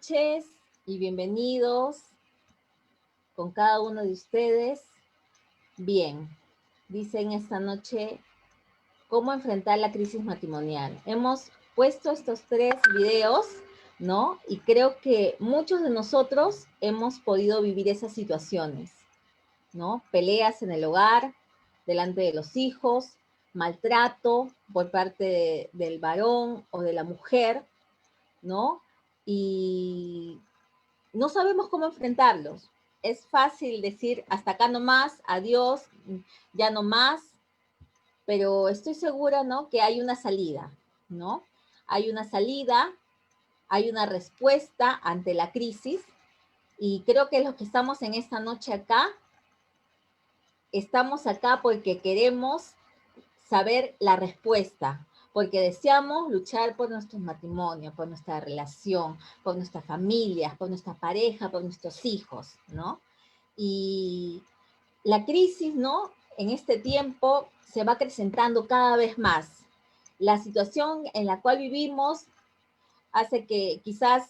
noches y bienvenidos con cada uno de ustedes. Bien, dicen esta noche, ¿cómo enfrentar la crisis matrimonial? Hemos puesto estos 3 videos, ¿no? Y creo que muchos de nosotros hemos podido vivir esas situaciones, ¿no? Peleas en el hogar, delante de los hijos, maltrato por parte del varón o de la mujer, ¿no? Y no sabemos cómo enfrentarlos. Es fácil decir, hasta acá nomás, adiós, ya no más, pero estoy segura, ¿no?, que hay una salida, ¿no? Hay una salida, hay una respuesta ante la crisis, y creo que los que estamos en esta noche acá, estamos acá porque queremos saber la respuesta, porque deseamos luchar por nuestros matrimonios, por nuestra relación, por nuestras familias, por nuestra pareja, por nuestros hijos, ¿no? Y la crisis, ¿no?, en este tiempo se va acrecentando cada vez más. La situación en la cual vivimos hace que quizás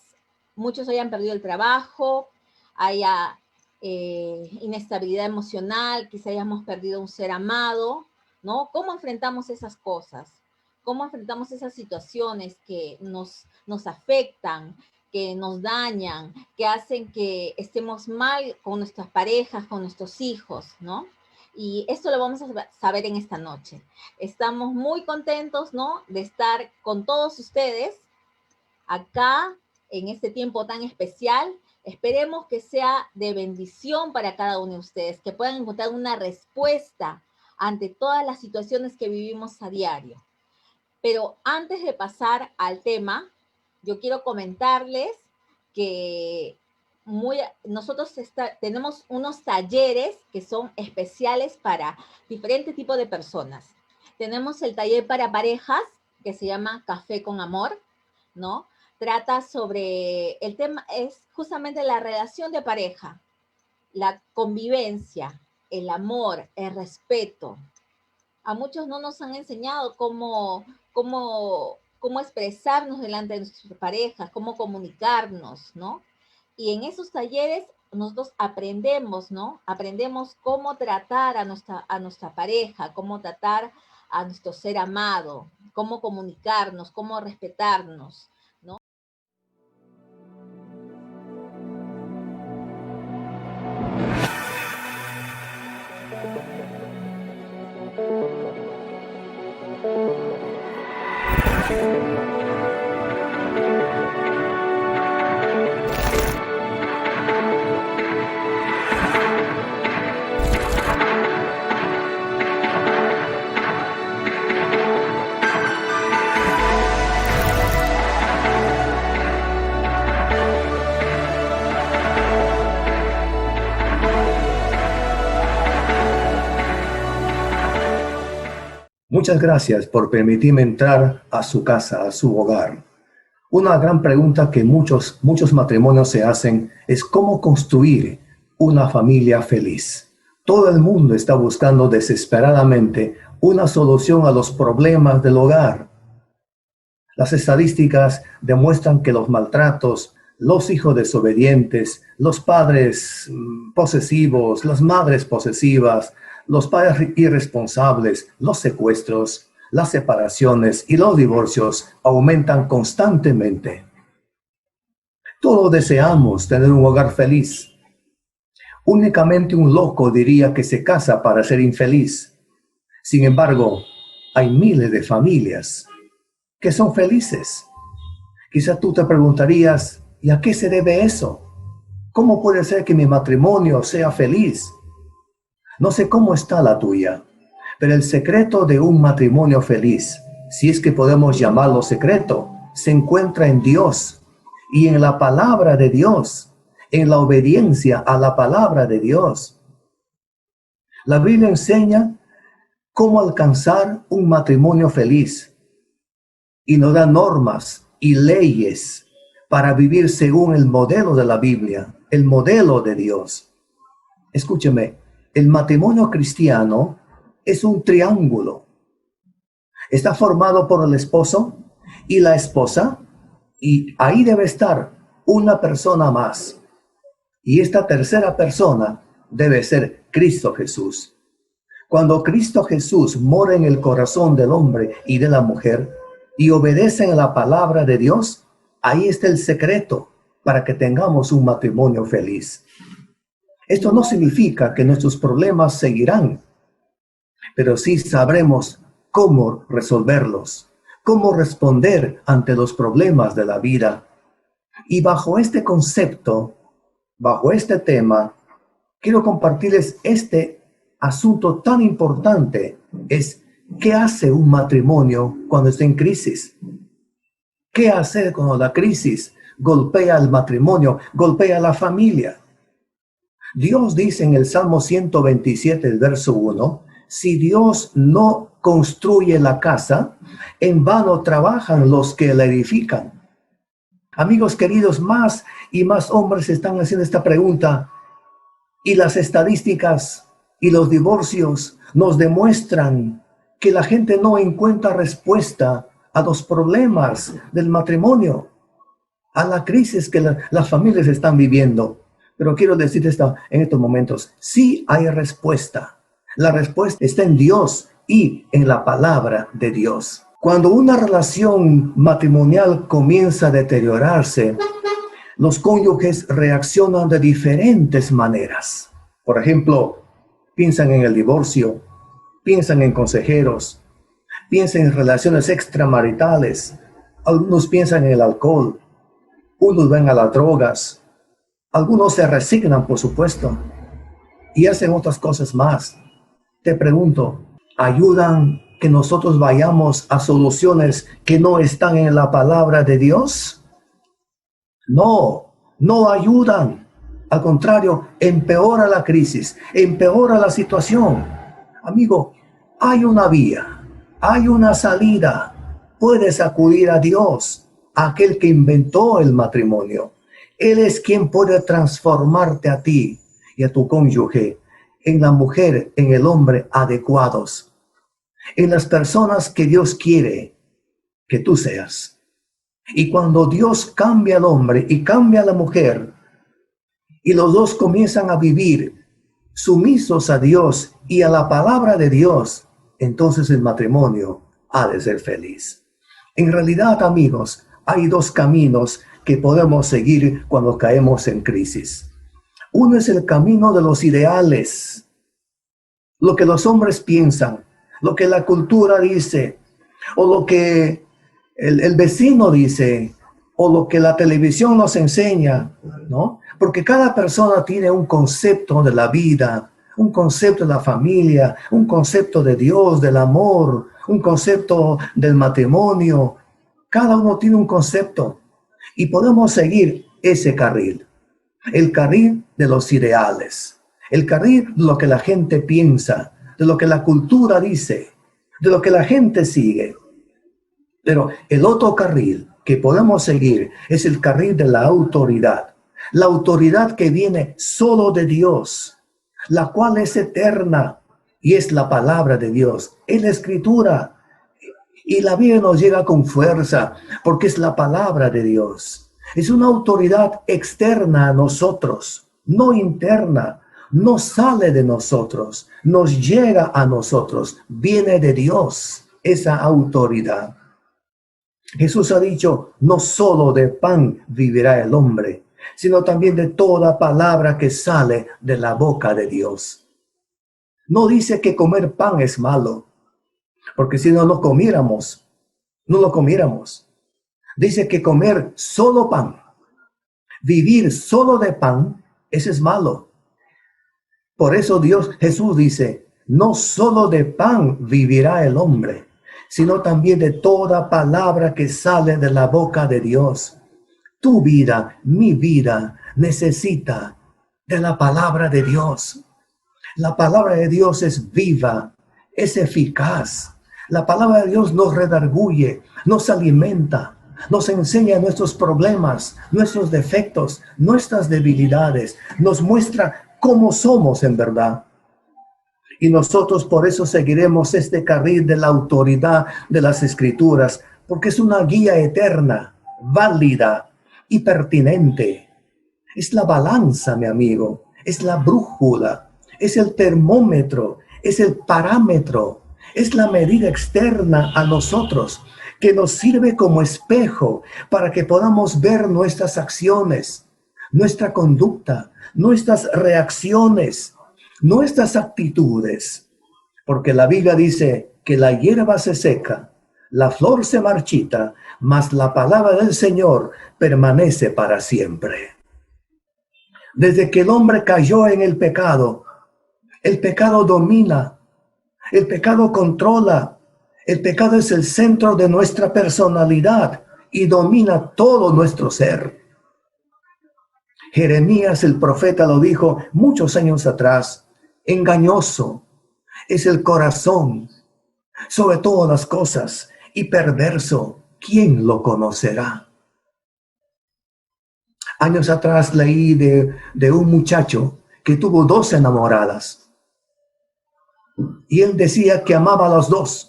muchos hayan perdido el trabajo, haya inestabilidad emocional, quizás hayamos perdido un ser amado, ¿no? ¿Cómo enfrentamos esas cosas? ¿Cómo enfrentamos esas situaciones que nos afectan, que nos dañan, que hacen que estemos mal con nuestras parejas, con nuestros hijos, ¿no? Y esto lo vamos a saber en esta noche. Estamos muy contentos, ¿no?, de estar con todos ustedes acá en este tiempo tan especial. Esperemos que sea de bendición para cada uno de ustedes, que puedan encontrar una respuesta ante todas las situaciones que vivimos a diario. Pero antes de pasar al tema, yo quiero comentarles que nosotros tenemos unos talleres que son especiales para diferentes tipos de personas. Tenemos el taller para parejas, que se llama Café con Amor, ¿no? Trata sobre, el tema es justamente la relación de pareja, la convivencia, el amor, el respeto. A muchos no nos han enseñado cómo expresarnos delante de nuestras parejas, cómo comunicarnos, ¿no? Y en esos talleres nosotros aprendemos, ¿no? Aprendemos cómo tratar a nuestra pareja, cómo tratar a nuestro ser amado, cómo comunicarnos, cómo respetarnos, ¿no? Muchas gracias por permitirme entrar a su casa, a su hogar. Una gran pregunta que muchos matrimonios se hacen es cómo construir una familia feliz. Todo el mundo está buscando desesperadamente una solución a los problemas del hogar. Las estadísticas demuestran que los maltratos, los hijos desobedientes, los padres posesivos, las madres posesivas, los padres irresponsables, los secuestros, las separaciones y los divorcios aumentan constantemente. Todos deseamos tener un hogar feliz. Únicamente un loco diría que se casa para ser infeliz. Sin embargo, hay miles de familias que son felices. Quizás tú te preguntarías, ¿y a qué se debe eso? ¿Cómo puede ser que mi matrimonio sea feliz? No sé cómo está la tuya, pero el secreto de un matrimonio feliz, si es que podemos llamarlo secreto, se encuentra en Dios y en la palabra de Dios, en la obediencia a la palabra de Dios. La Biblia enseña cómo alcanzar un matrimonio feliz y nos da normas y leyes para vivir según el modelo de la Biblia, el modelo de Dios. Escúcheme, el matrimonio cristiano es un triángulo. Está formado por el esposo y la esposa, y ahí debe estar una persona más. Y esta tercera persona debe ser Cristo Jesús. Cuando Cristo Jesús mora en el corazón del hombre y de la mujer y obedecen a la palabra de Dios, ahí está el secreto para que tengamos un matrimonio feliz. Esto no significa que nuestros problemas seguirán, pero sí sabremos cómo resolverlos, cómo responder ante los problemas de la vida. Y bajo este concepto, bajo este tema, quiero compartirles este asunto tan importante, es ¿qué hace un matrimonio cuando está en crisis? ¿Qué hacer cuando la crisis golpea al matrimonio, golpea a la familia? Dios dice en el Salmo 127, el verso 1, si Dios no construye la casa, en vano trabajan los que la edifican. Amigos queridos, más y más hombres están haciendo esta pregunta, y las estadísticas y los divorcios nos demuestran que la gente no encuentra respuesta a los problemas del matrimonio, a la crisis que las familias están viviendo. Pero quiero decir en estos momentos, sí hay respuesta. La respuesta está en Dios y en la palabra de Dios. Cuando una relación matrimonial comienza a deteriorarse, los cónyuges reaccionan de diferentes maneras. Por ejemplo, piensan en el divorcio, piensan en consejeros, piensan en relaciones extramaritales, algunos piensan en el alcohol, unos ven a las drogas, algunos se resignan, por supuesto, y hacen otras cosas más. Te pregunto, ¿ayudan que nosotros vayamos a soluciones que no están en la palabra de Dios? No, no ayudan. Al contrario, empeora la crisis, empeora la situación. Amigo, hay una vía, hay una salida. Puedes acudir a Dios, a aquel que inventó el matrimonio. Él es quien puede transformarte a ti y a tu cónyuge en la mujer, en el hombre adecuados, en las personas que Dios quiere que tú seas. Y cuando Dios cambia al hombre y cambia a la mujer, y los dos comienzan a vivir sumisos a Dios y a la palabra de Dios, entonces el matrimonio ha de ser feliz. En realidad, amigos, hay dos caminos que podemos seguir cuando caemos en crisis. Uno es el camino de los ideales, lo que los hombres piensan, lo que la cultura dice, o lo que el vecino dice, o lo que la televisión nos enseña, ¿no? Porque cada persona tiene un concepto de la vida, un concepto de la familia, un concepto de Dios, del amor, un concepto del matrimonio. Cada uno tiene un concepto y podemos seguir ese carril. El carril de los ideales, el carril de lo que la gente piensa, de lo que la cultura dice, de lo que la gente sigue. Pero el otro carril que podemos seguir es el carril de la autoridad que viene solo de Dios, la cual es eterna y es la palabra de Dios, es la escritura. Y la Biblia nos llega con fuerza porque es la palabra de Dios. Es una autoridad externa a nosotros, no interna, no sale de nosotros, nos llega a nosotros, viene de Dios esa autoridad. Jesús ha dicho, no solo de pan vivirá el hombre, sino también de toda palabra que sale de la boca de Dios. No dice que comer pan es malo, porque si no lo comiéramos. Dice que comer solo pan, vivir solo de pan, eso es malo. Por eso Jesús dice, no solo de pan vivirá el hombre, sino también de toda palabra que sale de la boca de Dios. Tu vida, mi vida, necesita de la palabra de Dios. La palabra de Dios es viva, es eficaz. La palabra de Dios nos redarguye, nos alimenta, nos enseña nuestros problemas, nuestros defectos, nuestras debilidades, nos muestra cómo somos en verdad. Y nosotros por eso seguiremos este carril de la autoridad de las Escrituras, porque es una guía eterna, válida y pertinente. Es la balanza, mi amigo, es la brújula, es el termómetro, es el parámetro, es la medida externa a nosotros que nos sirve como espejo para que podamos ver nuestras acciones, nuestra conducta, nuestras reacciones, nuestras actitudes. Porque la Biblia dice que la hierba se seca, la flor se marchita, mas la palabra del Señor permanece para siempre. Desde que el hombre cayó en el pecado domina, el pecado controla, el pecado es el centro de nuestra personalidad y domina todo nuestro ser. Jeremías el profeta lo dijo muchos años atrás: engañoso es el corazón sobre todas las cosas y perverso, ¿quién lo conocerá? Años atrás leí de un muchacho que tuvo 2 enamoradas y él decía que amaba a las 2.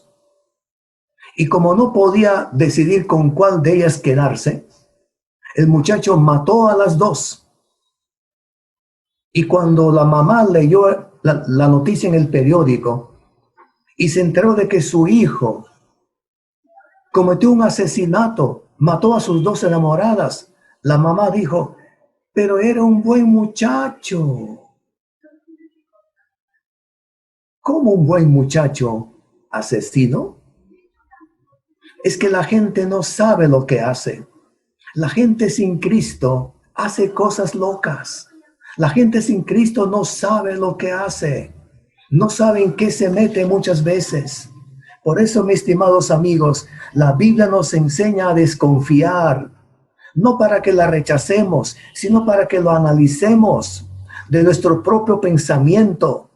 Y como no podía decidir con cuál de ellas quedarse, el muchacho mató a las 2. Y cuando la mamá leyó la noticia en el periódico y se enteró de que su hijo cometió un asesinato, mató a sus 2 enamoradas, la mamá dijo: pero era un buen muchacho. ¿Cómo un buen muchacho asesino? Es que la gente no sabe lo que hace. La gente sin Cristo hace cosas locas. La gente sin Cristo no sabe lo que hace. No sabe en qué se mete muchas veces. Por eso, mis estimados amigos, la Biblia nos enseña a desconfiar. No para que la rechacemos, sino para que lo analicemos de nuestro propio pensamiento.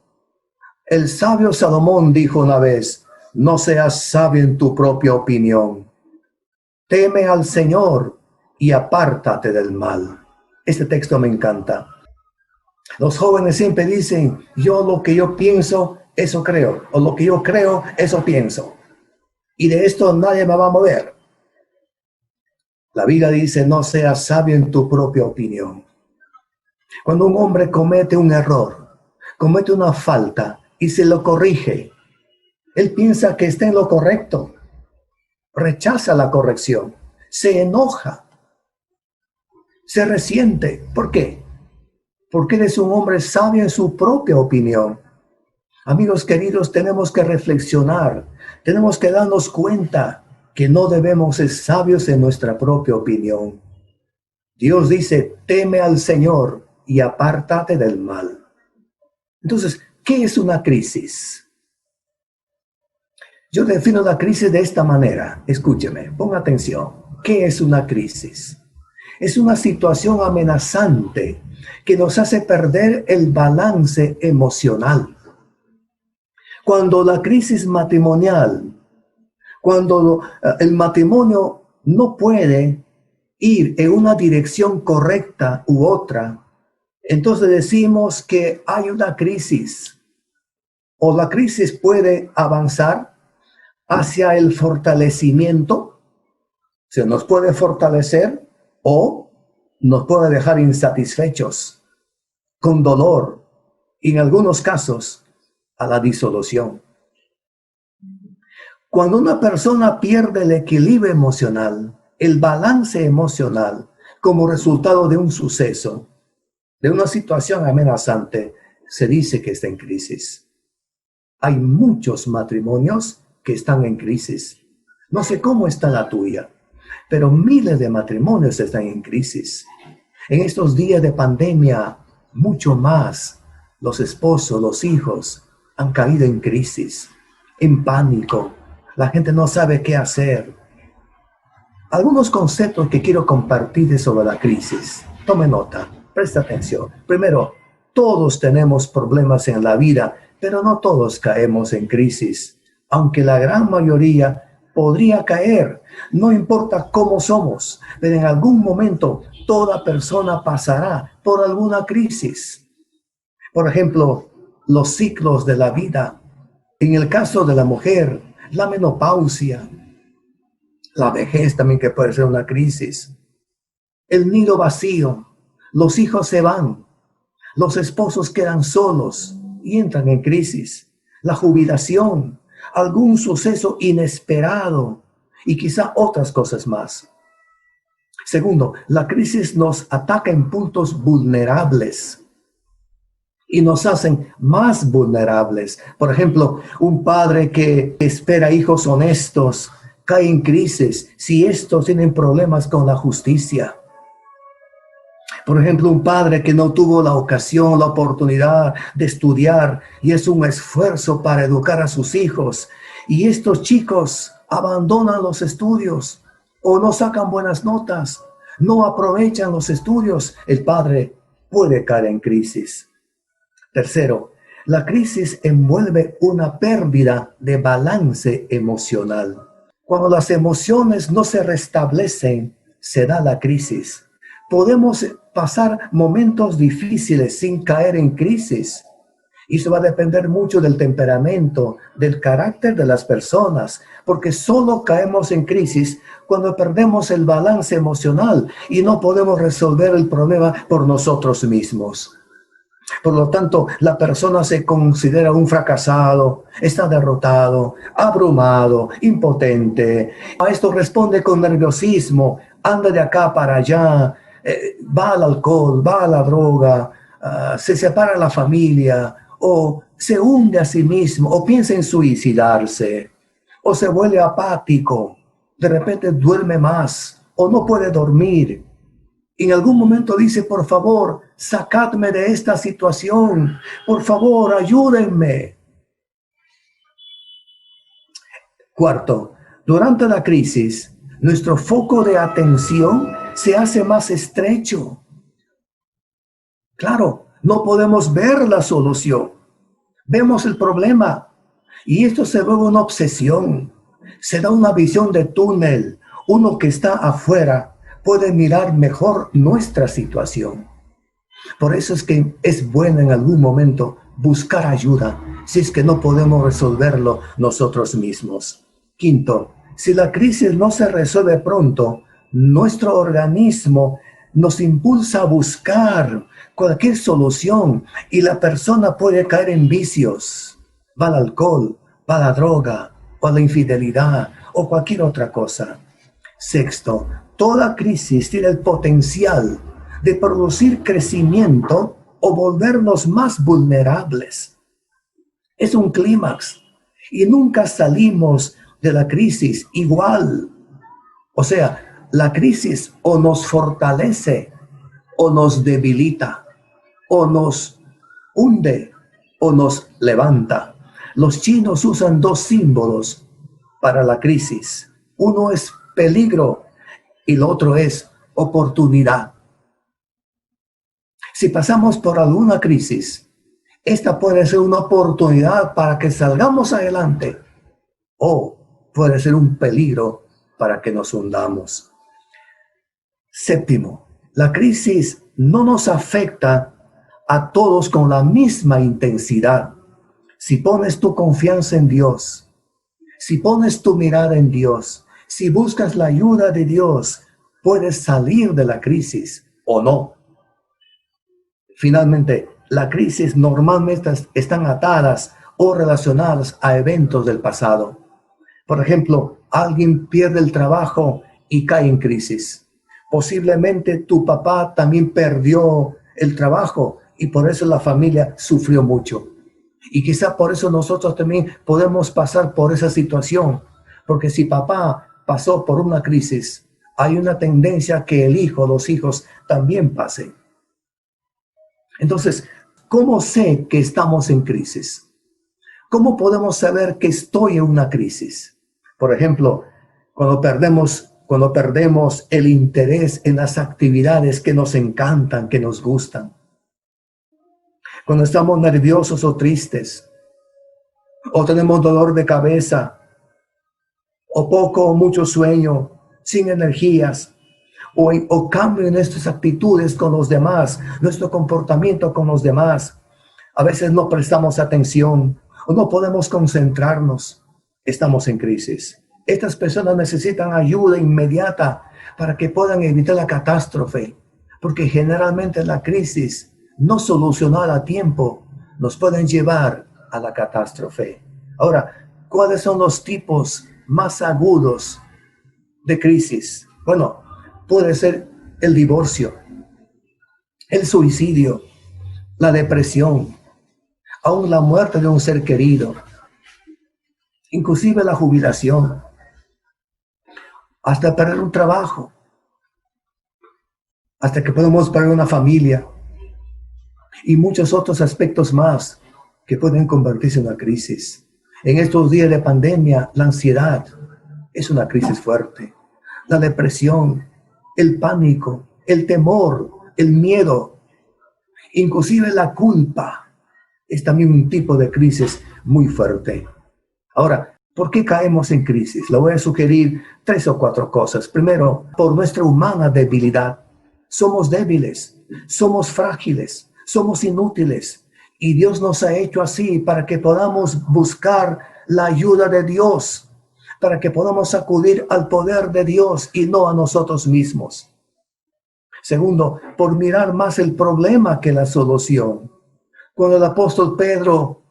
El sabio Salomón dijo una vez: no seas sabio en tu propia opinión. Teme al Señor y apártate del mal. Este texto me encanta. Los jóvenes siempre dicen: yo lo que yo pienso, eso creo. O lo que yo creo, eso pienso. Y de esto nadie me va a mover. La Biblia dice: no seas sabio en tu propia opinión. Cuando un hombre comete un error, comete una falta y se lo corrige, él piensa que está en lo correcto, rechaza la corrección, se enoja, se resiente. ¿Por qué? Porque él es un hombre sabio en su propia opinión. Amigos queridos, tenemos que reflexionar, tenemos que darnos cuenta que no debemos ser sabios en nuestra propia opinión. Dios dice: teme al Señor y apártate del mal. Entonces, ¿qué es una crisis? Yo defino la crisis de esta manera. Escúcheme, ponga atención. ¿Qué es una crisis? Es una situación amenazante que nos hace perder el balance emocional. Cuando la crisis matrimonial, cuando el matrimonio no puede ir en una dirección correcta u otra, entonces decimos que hay una crisis. O la crisis puede avanzar hacia el fortalecimiento, se nos puede fortalecer, o nos puede dejar insatisfechos, con dolor, y en algunos casos a la disolución. Cuando una persona pierde el equilibrio emocional, el balance emocional, como resultado de un suceso, de una situación amenazante, se dice que está en crisis. Hay muchos matrimonios que están en crisis. No sé cómo está la tuya, pero miles de matrimonios están en crisis. En estos días de pandemia, mucho más, los esposos, los hijos han caído en crisis, en pánico. La gente no sabe qué hacer. Algunos conceptos que quiero compartir sobre la crisis. Tome nota, presta atención. Primero, todos tenemos problemas en la vida, pero no todos caemos en crisis, aunque la gran mayoría podría caer. No importa cómo somos, pero en algún momento toda persona pasará por alguna crisis. Por ejemplo, los ciclos de la vida. En el caso de la mujer, la menopausia, la vejez también, que puede ser una crisis. el nido vacío, los hijos se van, los esposos quedan solos y entran en crisis. La jubilación, algún suceso inesperado y quizá otras cosas más. Segundo, la crisis nos ataca en puntos vulnerables y nos hacen más vulnerables. Por ejemplo, un padre que espera hijos honestos cae en crisis si estos tienen problemas con la justicia. Por ejemplo, un padre que no tuvo la ocasión, la oportunidad de estudiar y es un esfuerzo para educar a sus hijos. Y estos chicos abandonan los estudios o no sacan buenas notas, no aprovechan los estudios. El padre puede caer en crisis. Tercero, la crisis envuelve una pérdida de balance emocional. Cuando las emociones no se restablecen, se da la crisis. Podemos pasar momentos difíciles sin caer en crisis. Y eso va a depender mucho del temperamento, del carácter de las personas, porque solo caemos en crisis cuando perdemos el balance emocional y no podemos resolver el problema por nosotros mismos. Por lo tanto, la persona se considera un fracasado, está derrotado, abrumado, impotente. A esto responde con nerviosismo, anda de acá para allá, va al alcohol, va a la droga, se separa de la familia, o se hunde a sí mismo, o piensa en suicidarse, o se vuelve apático, de repente duerme más, o no puede dormir. En algún momento dice, por favor, sacadme de esta situación, por favor, ayúdenme. Cuarto, durante la crisis, nuestro foco de atención se hace más estrecho. Claro, no podemos ver la solución. Vemos el problema y esto se vuelve una obsesión. Se da una visión de túnel. Uno que está afuera puede mirar mejor nuestra situación. Por eso es que es bueno en algún momento buscar ayuda si es que no podemos resolverlo nosotros mismos. Quinto, si la crisis no se resuelve pronto, nuestro organismo nos impulsa a buscar cualquier solución y la persona puede caer en vicios. Va al alcohol, va a la droga, o a la infidelidad, o cualquier otra cosa. Sexto, toda crisis tiene el potencial de producir crecimiento o volvernos más vulnerables. Es un clímax y nunca salimos de la crisis igual. O sea, la crisis o nos fortalece o nos debilita, o nos hunde o nos levanta. Los chinos usan dos símbolos para la crisis. Uno es peligro y el otro es oportunidad. Si pasamos por alguna crisis, esta puede ser una oportunidad para que salgamos adelante o puede ser un peligro para que nos hundamos. Séptimo, la crisis no nos afecta a todos con la misma intensidad. Si pones tu confianza en Dios, si pones tu mirada en Dios, si buscas la ayuda de Dios, puedes salir de la crisis o no. Finalmente, las crisis normalmente están atadas o relacionadas a eventos del pasado. Por ejemplo, alguien pierde el trabajo y cae en crisis. Posiblemente tu papá también perdió el trabajo y por eso la familia sufrió mucho. Y quizá por eso nosotros también podemos pasar por esa situación. Porque si papá pasó por una crisis, hay una tendencia que el hijo, los hijos también pasen. Entonces, ¿cómo sé que estamos en crisis? ¿Cómo podemos saber que estoy en una crisis? Por ejemplo, cuando perdemos el interés en las actividades que nos encantan, que nos gustan. Cuando estamos nerviosos o tristes, o tenemos dolor de cabeza, o poco o mucho sueño, sin energías, o cambio en nuestras actitudes con los demás, nuestro comportamiento con los demás. A veces no prestamos atención o no podemos concentrarnos. Estamos en crisis. Estas personas necesitan ayuda inmediata para que puedan evitar la catástrofe, porque generalmente la crisis no solucionada a tiempo nos pueden llevar a la catástrofe. Ahora, ¿cuáles son los tipos más agudos de crisis? Bueno, puede ser el divorcio, el suicidio, la depresión, aún la muerte de un ser querido, inclusive la jubilación, hasta perder un trabajo, hasta que podemos perder una familia y muchos otros aspectos más que pueden convertirse en una crisis. En estos días de pandemia, la ansiedad es una crisis fuerte. La depresión, el pánico, el temor, el miedo, inclusive la culpa, es también un tipo de crisis muy fuerte. Ahora, ¿por qué caemos en crisis? Le voy a sugerir 3 o 4 cosas. Primero, por nuestra humana debilidad. Somos débiles, somos frágiles, somos inútiles. Y Dios nos ha hecho así para que podamos buscar la ayuda de Dios, para que podamos acudir al poder de Dios y no a nosotros mismos. Segundo, por mirar más el problema que la solución. Cuando el apóstol Pedro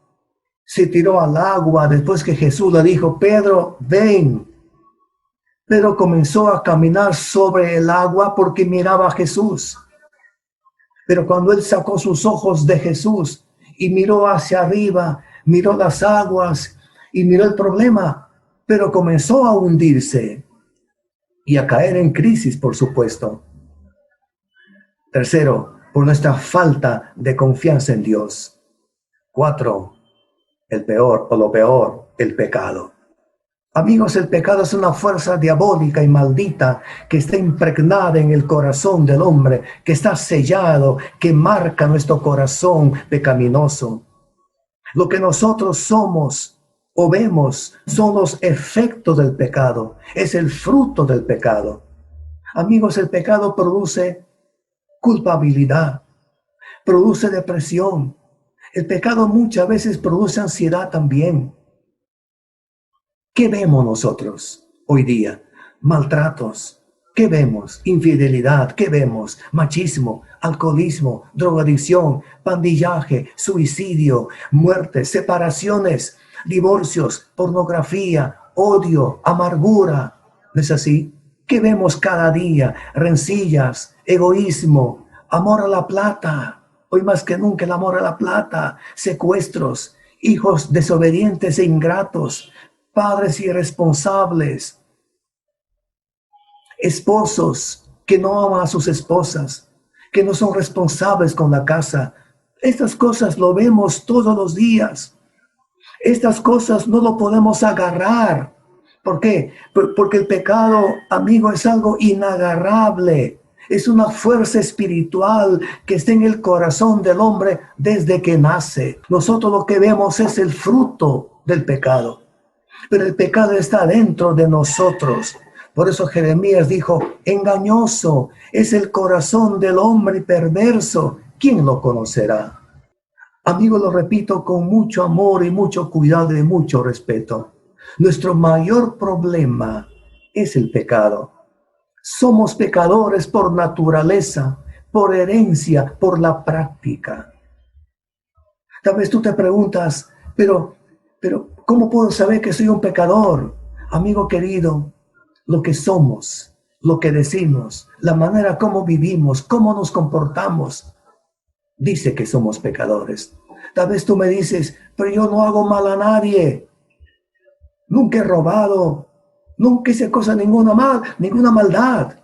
se tiró al agua después que Jesús le dijo, Pedro, ven. Pedro comenzó a caminar sobre el agua porque miraba a Jesús. Pero cuando él sacó sus ojos de Jesús y miró hacia arriba, miró las aguas y miró el problema, pero comenzó a hundirse y a caer en crisis, por supuesto. Tercero, por nuestra falta de confianza en Dios. 4, el peor o lo peor, el pecado. Amigos, el pecado es una fuerza diabólica y maldita que está impregnada en el corazón del hombre, que está sellado, que marca nuestro corazón pecaminoso. Lo que nosotros somos o vemos son los efectos del pecado, es el fruto del pecado. Amigos, el pecado produce culpabilidad, produce depresión. El pecado muchas veces produce ansiedad también. ¿Qué vemos nosotros hoy día? Maltratos. ¿Qué vemos? Infidelidad. ¿Qué vemos? Machismo, alcoholismo, drogadicción, pandillaje, suicidio, muertes, separaciones, divorcios, pornografía, odio, amargura. ¿No es así? ¿Qué vemos cada día? Rencillas, egoísmo, amor a la plata. Hoy más que nunca el amor a la plata, secuestros, hijos desobedientes e ingratos, padres irresponsables, esposos que no aman a sus esposas, que no son responsables con la casa. Estas cosas lo vemos todos los días. Estas cosas no lo podemos agarrar. ¿Por qué? Porque el pecado, amigo, es algo inagarrable. Es una fuerza espiritual que está en el corazón del hombre desde que nace. Nosotros lo que vemos es el fruto del pecado. Pero el pecado está dentro de nosotros. Por eso Jeremías dijo, engañoso es el corazón del hombre perverso. ¿Quién lo conocerá? Amigo, lo repito con mucho amor y mucho cuidado y mucho respeto. Nuestro mayor problema es el pecado. Somos pecadores por naturaleza, por herencia, por la práctica. Tal vez tú te preguntas, pero ¿cómo puedo saber que soy un pecador? Amigo querido, lo que somos, lo que decimos, la manera como vivimos, cómo nos comportamos, dice que somos pecadores. Tal vez tú me dices, pero yo no hago mal a nadie. Nunca he robado, nunca hice ninguna maldad.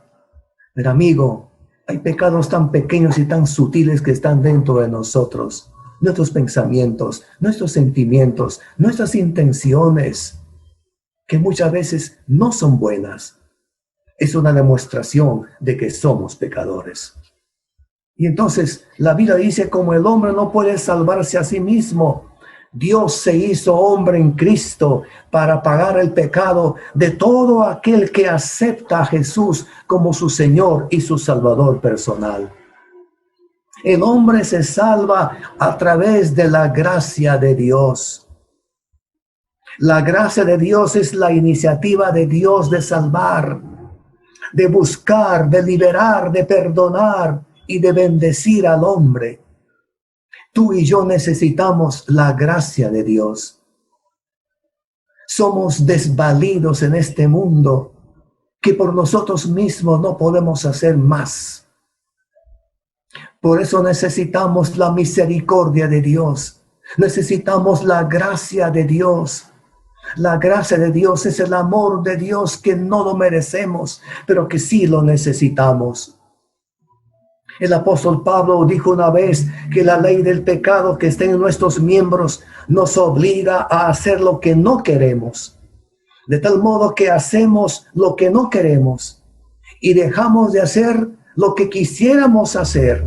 Pero amigo, hay pecados tan pequeños y tan sutiles que están dentro de nosotros. Nuestros pensamientos, nuestros sentimientos, nuestras intenciones, que muchas veces no son buenas. Es una demostración de que somos pecadores. Y entonces la Biblia dice, como el hombre no puede salvarse a sí mismo, Dios se hizo hombre en Cristo para pagar el pecado de todo aquel que acepta a Jesús como su Señor y su Salvador personal. El hombre se salva a través de la gracia de Dios. La gracia de Dios es la iniciativa de Dios de salvar. de buscar, de liberar, de perdonar y de bendecir al hombre. Tú y yo necesitamos la gracia de Dios. Somos desvalidos en este mundo que por nosotros mismos no podemos hacer más. Por eso necesitamos la misericordia de Dios. Necesitamos la gracia de Dios. La gracia de Dios es el amor de Dios que no lo merecemos, pero que sí lo necesitamos. El apóstol Pablo dijo una vez que la ley del pecado que está en nuestros miembros nos obliga a hacer lo que no queremos. De tal modo que hacemos lo que no queremos y dejamos de hacer lo que quisiéramos hacer.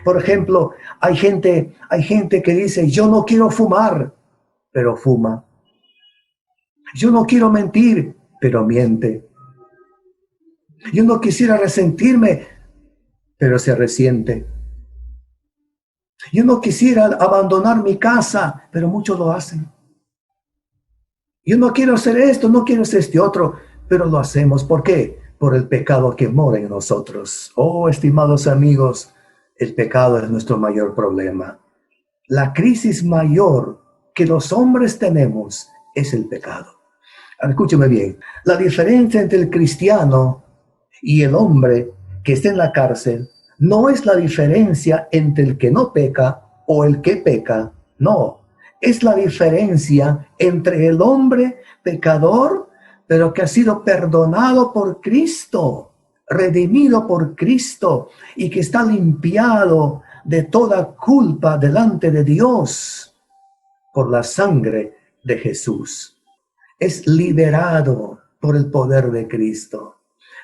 Por ejemplo, hay gente que dice, yo no quiero fumar, pero fuma. Yo no quiero mentir, pero miente. Yo no quisiera resentirme, pero se resiente. Yo no quisiera abandonar mi casa, pero muchos lo hacen. Yo no quiero hacer esto, no quiero hacer este otro, pero lo hacemos. ¿Por qué? Por el pecado que mora en nosotros. Oh, estimados amigos, el pecado es nuestro mayor problema. La crisis mayor que los hombres tenemos es el pecado. Ahora, escúcheme bien. La diferencia entre el cristiano y el hombre que está en la cárcel no es la diferencia entre el que no peca o el que peca. No. Es la diferencia entre el hombre pecador, pero que ha sido perdonado por Cristo, redimido por Cristo y que está limpiado de toda culpa delante de Dios por la sangre de Jesús. Es liberado por el poder de Cristo.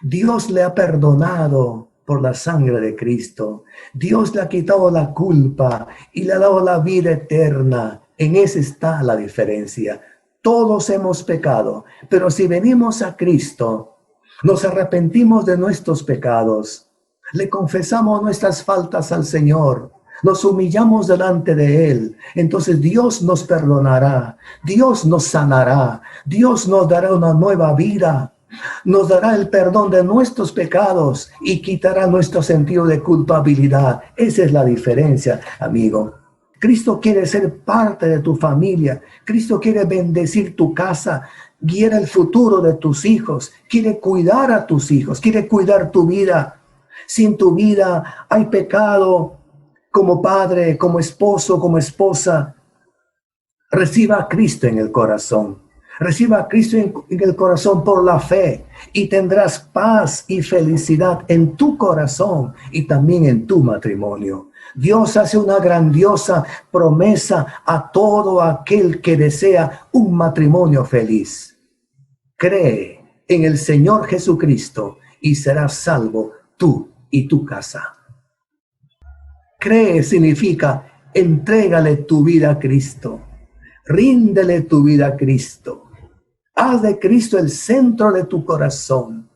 Dios le ha perdonado por la sangre de Cristo. Dios le ha quitado la culpa y le ha dado la vida eterna. En eso está la diferencia. Todos hemos pecado, pero si venimos a Cristo, nos arrepentimos de nuestros pecados, le confesamos nuestras faltas al Señor, nos humillamos delante de Él, entonces Dios nos perdonará, Dios nos sanará, Dios nos dará una nueva vida, nos dará el perdón de nuestros pecados y quitará nuestro sentido de culpabilidad. Esa es la diferencia, amigo. Cristo quiere ser parte de tu familia. Cristo quiere bendecir tu casa, guiar el futuro de tus hijos, quiere cuidar a tus hijos, quiere cuidar tu vida. Si en tu vida hay pecado, como padre, como esposo, como esposa, reciba a Cristo en el corazón. Reciba a Cristo en el corazón por la fe y tendrás paz y felicidad en tu corazón y también en tu matrimonio. Dios hace una grandiosa promesa a todo aquel que desea un matrimonio feliz. Cree en el Señor Jesucristo y serás salvo tú y tu casa. Cree significa entrégale tu vida a Cristo. Ríndele tu vida a Cristo. Haz de Cristo el centro de tu corazón.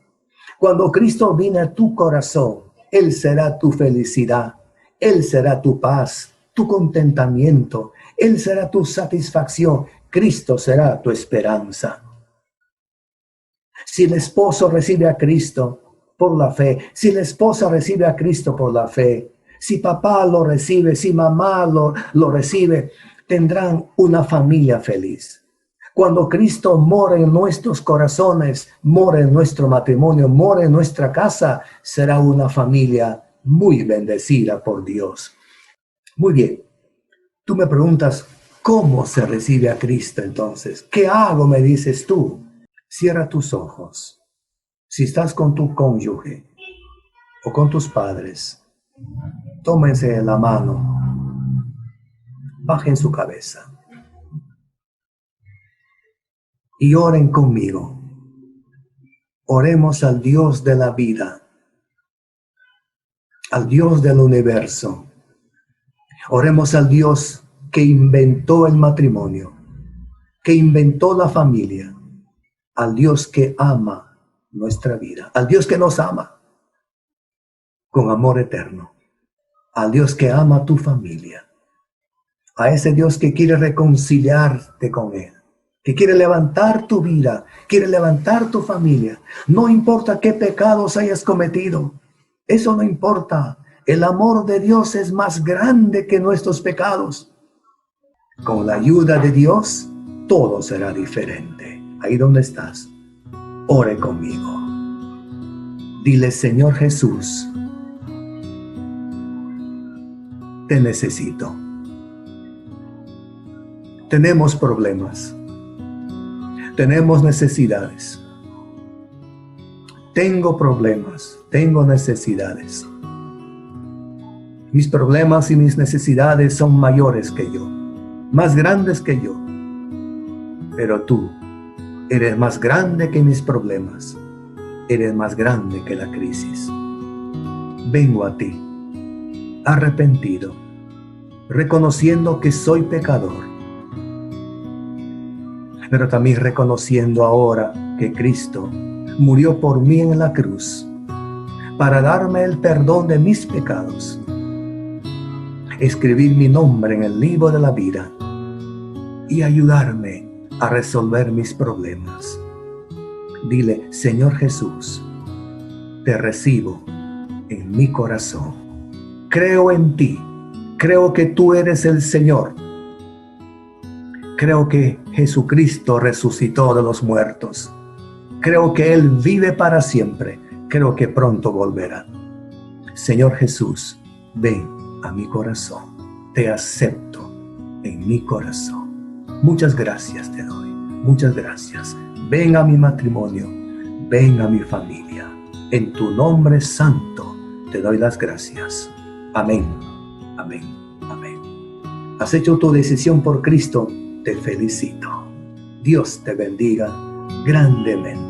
Cuando Cristo viene a tu corazón, Él será tu felicidad. Él será tu paz, tu contentamiento. Él será tu satisfacción. Cristo será tu esperanza. Si el esposo recibe a Cristo por la fe, si la esposa recibe a Cristo por la fe, si papá lo recibe, si mamá lo recibe, tendrán una familia feliz. Cuando Cristo mora en nuestros corazones, mora en nuestro matrimonio, mora en nuestra casa, será una familia muy bendecida por Dios. Muy bien. Tú me preguntas, ¿cómo se recibe a Cristo entonces? ¿Qué hago? Me dices tú. Cierra tus ojos. Si estás con tu cónyuge o con tus padres, tómense la mano, bajen su cabeza y oren conmigo. Oremos al Dios de la vida, al Dios del universo. Oremos al Dios que inventó el matrimonio, que inventó la familia, al Dios que ama nuestra vida, al Dios que nos ama con amor eterno, al Dios que ama tu familia, a ese Dios que quiere reconciliarte con Él, que quiere levantar tu vida, quiere levantar tu familia. No importa qué pecados hayas cometido, eso no importa. El amor de Dios es más grande que nuestros pecados. Con la ayuda de Dios, todo será diferente. Ahí donde estás, ore conmigo. Dile: Señor Jesús, te necesito. Tenemos problemas. Tenemos necesidades. Tengo problemas, tengo necesidades. Mis problemas y mis necesidades son mayores que yo, más grandes que yo. Pero tú eres más grande que mis problemas. Eres más grande que la crisis. Vengo a ti, arrepentido, reconociendo que soy pecador, pero también reconociendo ahora que Cristo murió por mí en la cruz para darme el perdón de mis pecados, escribir mi nombre en el libro de la vida y ayudarme a resolver mis problemas. Dile: Señor Jesús, te recibo en mi corazón. Creo en ti, creo que tú eres el Señor. Creo que Jesucristo resucitó de los muertos. Creo que Él vive para siempre. Creo que pronto volverá. Señor Jesús, ven a mi corazón. Te acepto en mi corazón. Muchas gracias te doy. Muchas gracias. Ven a mi matrimonio. Ven a mi familia. En tu nombre santo te doy las gracias. Amén. Amén. Amén. ¿Has hecho tu decisión por Cristo? Te felicito. Dios te bendiga grandemente.